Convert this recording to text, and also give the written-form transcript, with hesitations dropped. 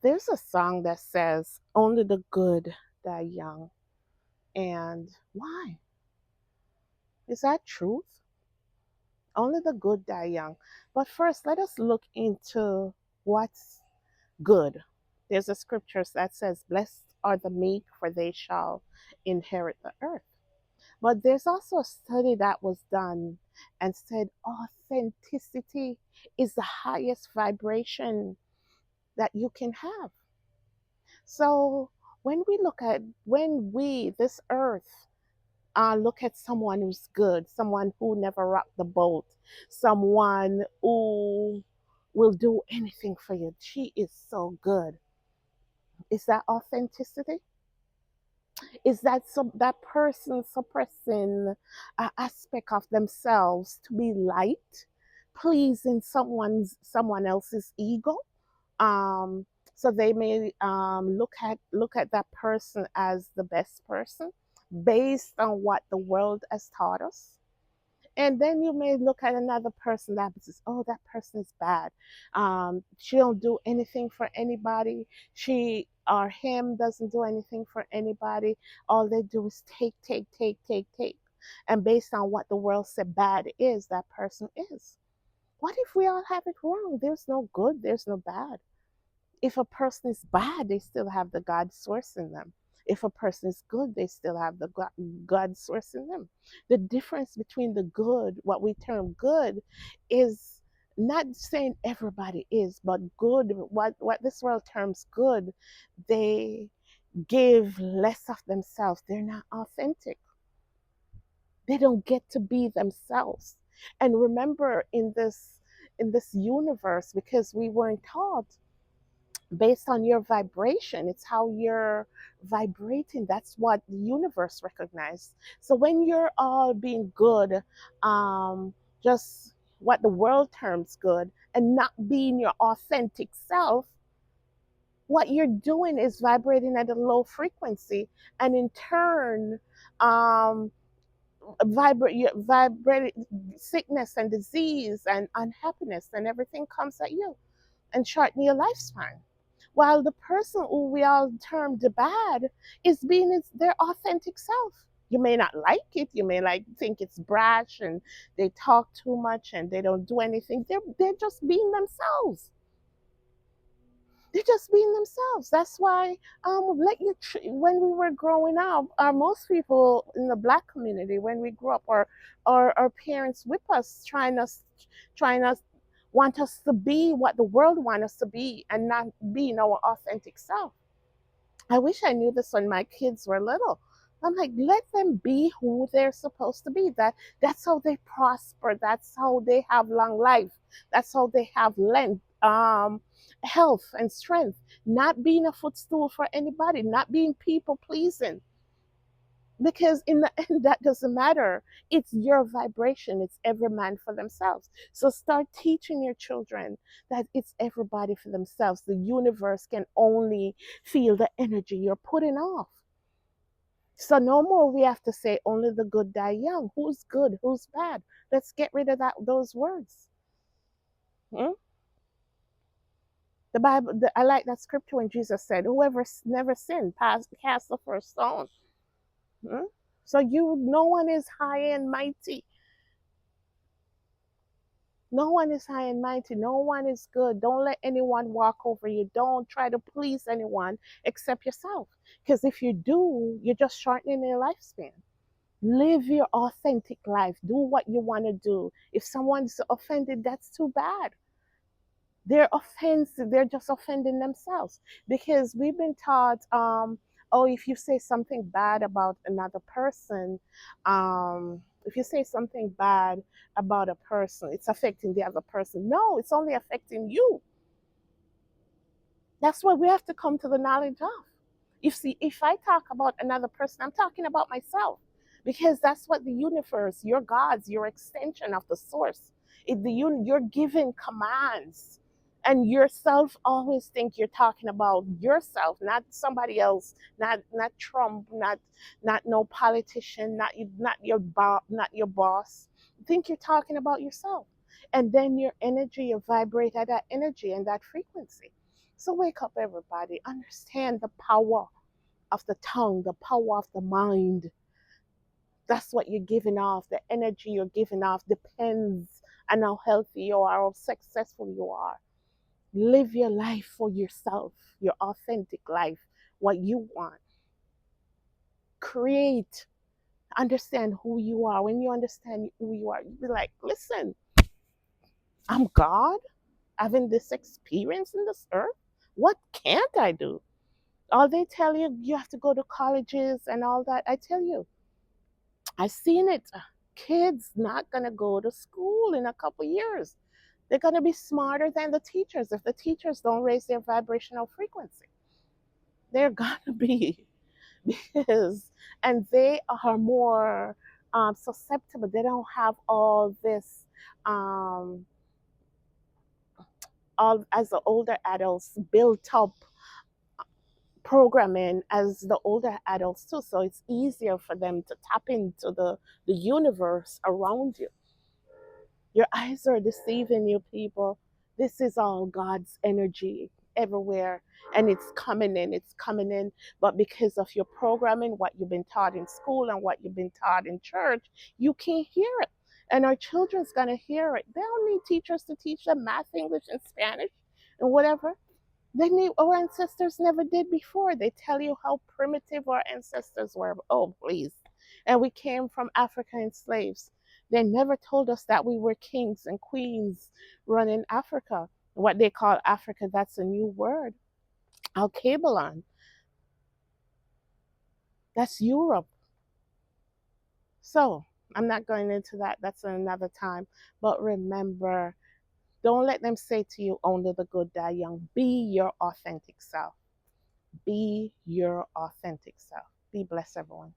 There's a song that says, "Only the good die young." And why? Is that truth? Only the good die young. But first, let us look into what's good. There's a scripture that says, "Blessed are the meek, for they shall inherit the earth." But there's also a study that was done and said authenticity is the highest vibration that you can have. So when we, this earth, look at someone who's good, someone who never rocked the boat, someone who will do anything for you. She is so good. Is that authenticity? Is that that person suppressing an aspect of themselves to be light, pleasing someone else's ego? Um, so they may look at that person as the best person based on what the world has taught us. And then you may look at another person that says, "Oh, that person is bad. She don't do anything for anybody. She or him doesn't do anything for anybody. All they do is take, take, take, take, take." And based on what the world said bad is, that person is. What if we all have it wrong? There's no good, there's no bad. If a person is bad, they still have the God source in them. If a person is good, they still have the God source in them. The difference between the good, what we term good, is not saying everybody is, but good, what this world terms good, they give less of themselves. They're not authentic. They don't get to be themselves. And remember, in this universe, because we weren't taught based on your vibration, it's how you're vibrating, that's what the universe recognizes. So when you're all being good, just what the world terms good, and not being your authentic self, what you're doing is vibrating at a low frequency, and in turn, um vibrate sickness and disease and unhappiness and everything comes at you and shorten your lifespan. While the person who we all term the bad is being their authentic self. You may not like it, you may like think it's brash and they talk too much and they don't do anything. They're just being themselves. They're just being themselves. That's why when we were growing up, most people in the black community, when we grew up, our parents whip us, trying us want us to be what the world want us to be and not being our authentic self. I wish I knew this when my kids were little. I'm like, let them be who they're supposed to be. That's how they prosper. That's how they have long life. That's how they have length, health and strength. Not being a footstool for anybody. Not being people pleasing, because in the end that doesn't matter. It's your vibration. It's every man for themselves. So start teaching your children that it's everybody for themselves. The universe can only feel the energy you're putting off. So no more we have to say only the good die young. Who's good, who's bad? Let's get rid of those words. Hmm? The Bible, I like that scripture when Jesus said, "Whoever never sinned, cast the first stone." Hmm? So no one is high and mighty. No one is high and mighty. No one is good. Don't let anyone walk over you. Don't try to please anyone except yourself. Because if you do, you're just shortening your lifespan. Live your authentic life. Do what you want to do. If someone's offended, that's too bad. They're offensive. They're just offending themselves. Because we've been taught, oh, if you say something bad about another person, if you say something bad about a person, it's affecting the other person. No, it's only affecting you. That's what we have to come to the knowledge of. If I talk about another person, I'm talking about myself, because that's what the universe, your gods, your extension of the source, you're given commands, and yourself always think you're talking about yourself, not somebody else, not Trump, not no politician, not your boss. Think you're talking about yourself, and then your energy, you vibrate at that energy and that frequency. So wake up, everybody. Understand the power of the tongue, the power of the mind. That's what you're giving off. The energy you're giving off depends on how healthy you are, how successful you are. Live your life for yourself, your authentic life, what you want. Create, understand who you are. When you understand who you are, you be like, listen, I'm God having this experience in this earth. What can't I do? All they tell you, you have to go to colleges and all that. I tell you, I seen it. Kids not gonna go to school in a couple years. They're gonna be smarter than the teachers if the teachers don't raise their vibrational frequency. They're gonna be because, and they are more susceptible. They don't have all this, um, all as the older adults built up programming as the older adults too. So it's easier for them to tap into the universe around you. Your eyes are deceiving you, people. This is all God's energy everywhere, and it's coming in, it's coming in. But because of your programming, what you've been taught in school and what you've been taught in church, you can't hear it. And our children's gonna hear it. They don't need teachers to teach them math, English, and Spanish and whatever. Our ancestors never did before. They tell you how primitive our ancestors were. Oh, please. And we came from African slaves. They never told us that we were kings and queens running Africa. What they call Africa, that's a new word. Alkebalon, that's Europe. So I'm not going into that. That's another time. But remember, don't let them say to you, only the good die young. Be your authentic self. Be your authentic self. Be blessed, everyone.